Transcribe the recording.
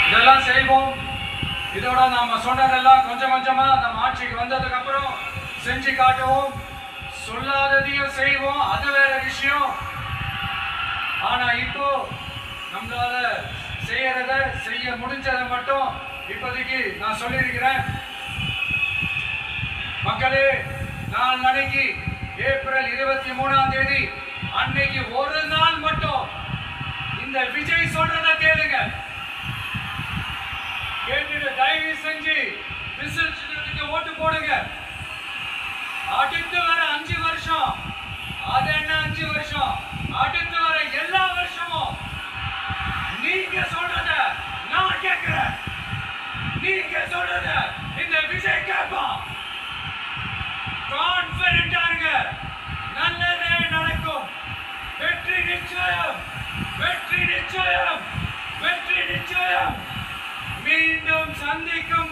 இதெல்லாம் செய்வோம். இதோட நாம சொன்னதெல்லாம் கொஞ்சம் கொஞ்சமா நம்ம ஆட்சிக்கு வந்ததுக்கு அப்புறம் செஞ்சு காட்டுவோம். சொல்லாததையும் செய்வோம், அது வேற விஷயம். ஆனா இப்போ நம்மளால செய்ய முடிஞ்சதை மட்டும் இப்போதைக்கு நான் சொல்லியிருக்கிறேன். மக்களே, நாளைக்கு ஏப்ரல் 23ஆம் தேதி அன்னைக்கு ஒரு நாள் மட்டும் இந்த விஜய் சொல்றத கேளுங்க. கேட்டுட்டு தயவு செஞ்சு விசில்க்கு ஓட்டு போடுங்க. அடுத்து வர 5 வருஷம், அது என்ன 5 வருஷம், அடுத்து வர எல்லா வருஷமும் நீங்க சொல்றத நான் கேட்கிறேன். நீங்க சொல்றத இந்த விஜய் கேட்பான். கான்ஃபிடென்ட்டா இருங்க, நல்லதே நடக்கும். வெற்றி நிச்சயம், வெற்றி நிச்சயம், வெற்றி நிச்சயம். மீண்டும் சந்திக்கும்